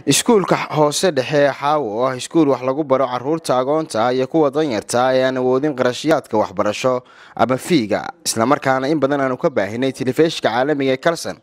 iskuulka hoose dhexe xaawo oo ah iskuul wax lagu baro caruurta agoonta iyo kuwa danyarta ee aan awoodin qarashiyaadka waxbarasho ama fiiga isla markaana in badan aanu ka baahinay telefishinka caalamiga ee Kalsan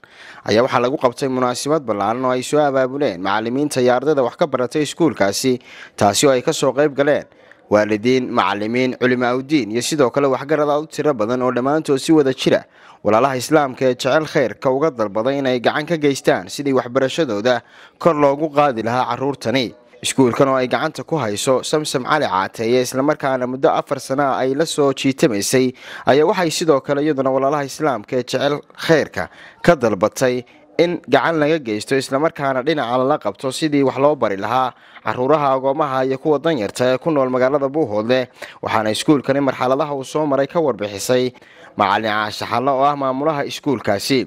ayaa waxa lagu qabtay munaasabad ballaaran oo ay soo abaabuleen macallimiinta iyo ardayda wax ka baratay iskuulkaasi taasi oo ay ka soo qayb galeen waalidiin macallimiin culimaawidiin iyo sidoo kale waxgarad aad u tiro badan oo dhamaantood si wada jira walaalaha islaamka ee jecel khayrka uga dalbaday inay gacan ka geystaan sidii waxbarashadooda kor loogu qaadi lahaa caruurtani iskuulkan oo ay gacanta ku hayso Samsam Cali Caateeye isla markaana muddo 4 sano ay la soo jiitamaysay ayaa waxay sidoo kale iyaduna walaalaha islaamka ee jecel khayrka ka dalbatay in gacan laga geysto isla markaana dhinaca la qabto sidii wax loo bari lahaa caruuraha agoomaha iyo kuwa danyarta ee ku nool magaalada Buuhoodle waxaana iskuulkani marxaladaha uu soo maray ka warbixisay macallin Caasha Xallo oo ah maamulaha iskuulkaasi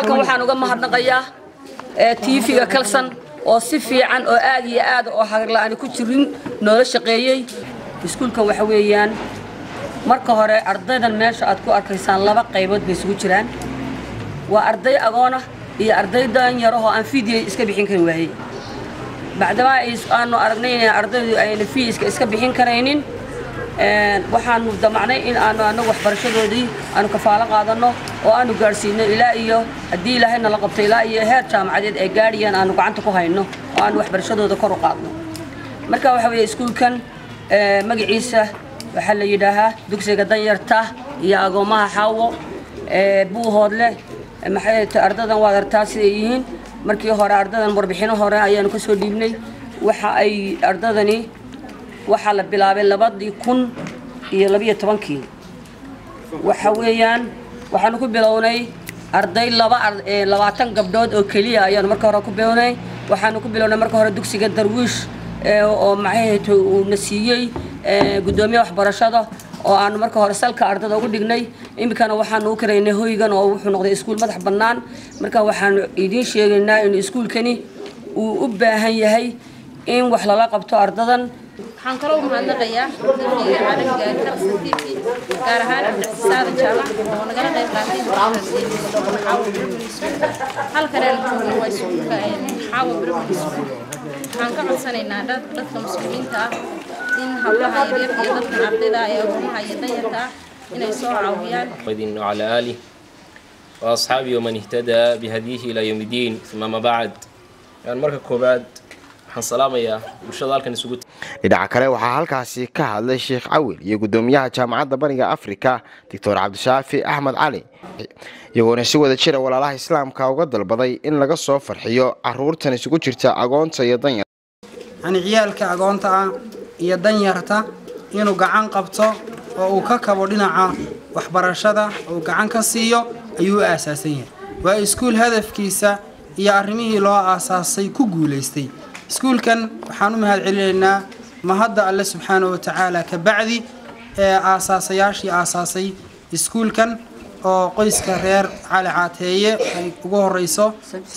waxaan uga mahadnaqayaa TV-ga Kalsan oo si fiican oo aad iyo aad oo xagar la'aan ku jirin nolol shaqeeyay iskuulkan waxa weeyaan marka hore ardaydan meesha aad ku arkaysaan laba qaybood bay isugu jiraan waa arday agoon ah iyo arday danyar oo aan fiidiyay iska bixin karin waayay bacdama aanu aragnay in ardaydu ayna fiiska iska bixin kareynin waxaanu damacnay in aanu waxbarashadoodii aanu kafaalo qaadano oo aanu gaarsiino ilaa iyo hadii ilaahayna la qabtay ilaa iyo heer jaamacadeed ay gaariyaan aanu gacanta ku hayno oo aanu waxbarashadooda kor u qaadno marka waxa weeye iskuulkan magaciisa waxa la yiraahdaa dugsiga danyarta iyo agoomaha xaawo Buuhoodle maxay ardadan waa artaa siday yihiin markii hore ardadan warbixino hore ayaanu ka soo dhiibnay waxa ay ardadani waxa la bilaabay 2012 waxa weeyaan waxaanu ku bilownay arday 20 gabdhood oo kaliya ayaanu markii hore ku bilownay waxaanu ku bilownay markii hore dugsiga Darwiish oo maxay uu nasiiyay gudoomiyaha waxbarashada oo aan marka hore salka ardada ugu dhignay imikana waxaan u kareynay hoygan oo wuxuu noqday iskuul madax bannaan marka waxaan idin sheegaynaa in iskuulkani uu u baahan yahay in wax lala qabto ardadan waxaan kala u mahadnaqayaa dadkayga caalamka ee Kalsan TV gaar ahaan Cabdisaad Jaamac oo nagala qayb qaatay halkan aan joogno waa iskuulka Xaawo Primary School waxaan ka codsanaynaa dadka muslimiinta ah in hawlaha yar iyo dadka ardayda ay agoomaha iyo danyarta inay soo caawiyaan وعلى آله وأصحابه ومن اهتدى بهديه إلى يوم الدين ثم ما بعد يعني marka koobaad waxaan salaamayaa bulshada halkan isugu dhinaca kale waxaa halkaasi ka hadlay Sheekh Awil iyo gudoomiyaha jaamacadda Bariga Afrika Dr. Cabdishaafi Axmed Cali iyagoona si wada jira walaalaha islaamka uga dalbaday in laga soo farxiyo caruurtan isugu jirta agoonta iyo danyar aan ciyaalka agoonta iyo danyarta inuu gacan qabto oo uu ka kabo dhinaca waxbarashada oo gacan ka siiyo ayuu aasaasan yahay waa iskuul hadafkiisa iyo arrimihii loo aasaasay ku guuleystay iskuulkan waxaan u mahadcelinaynaa mahadda alle subxaanahu wa tacaala ka bacdi aasaasay iskuulkan oo qoyska reer Cali Caateeye ay ugu horeyso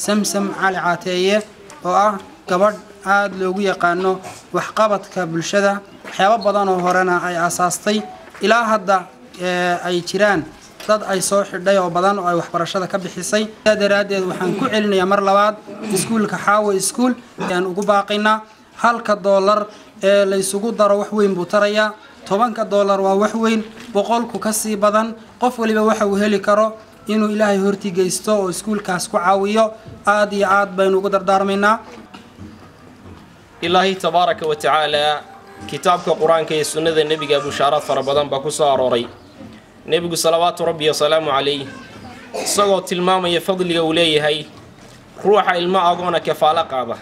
Samsam Cali Caateeye oo ah gabadh aad loogu yaqaano wax qabadka bulshada waxyaabo badan oo horena ay aasaastay ilaa hadda ay jiraan dad ay soo xidhay oo badan oo ay waxbarashada ka bixisay daraadeed waxaan ku celinayaa mar labaad iskuulka Xaawo School aan ugu baaqaynaa $1 ee la isugu daro wax weyn buu tarayaa $10 waa wax weyn 100 ka sii badan qof waliba waxa uu heli karo inuu Ilaahay horti geysto oo iskuulkaas ku caawiyo aad iyo aad baynu ugu dardaarmaynaa ilaahi tabaaraka wa tacaala kitaabka quraanka iyo sunnada nabiga bushaarad farabadan ba ku soo arooray nabigu salawaatu rabbi wa salaamu alayhi isagoo tilmaamaya fadliga uu leeyahay ruuxa ilma agoona kafaala qaada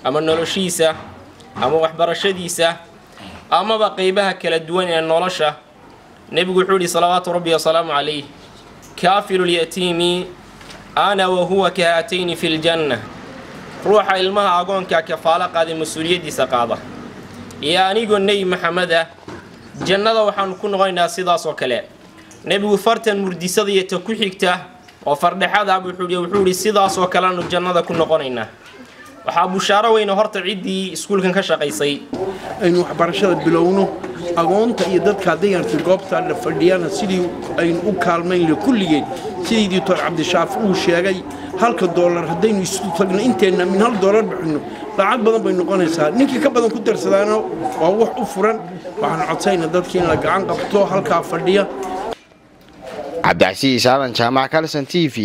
ama noloshiisa ama waxbarashadiisa ama qaybaha kala duwan ee nolosha nabigu wuxuu yiri salawaatu rabbi wa salaamu alayhi kaafilul yatiimi ana wa huwa kaatayni fil janna ruuxa ilmaha agoonka kafaala qaada mas'uuliyadiisa qaada iyo anigu nebi maxamed jannada waxaan ku noqonaynaa sidaas oo kale nabigu fartan murdisada iyo ku xigta oo fardhaxada wuxuu yiri sidaas oo kale aanu jannada ku noqonaynaa waxa bushaaro weyn horta cidii iskuulkan ka shaqaysay aynu waxbarashada bilowno agoonta iyo dadka deegaanka goobta la fadhiyana sidii ay u kaalmayn kulligeed sidii Dr. Cabdishaafi uu sheegay halka doolar haddaynu isu tagno inteenna min hal doolar bixinno lacag badan bay noqonaysaa ninkii ka badan ku darsadaana waa wax u furan waxaan codsaynaa dadkii in la gacan qabto halkaa fadhiya cabdicasiis aadan jaamac Kalson TV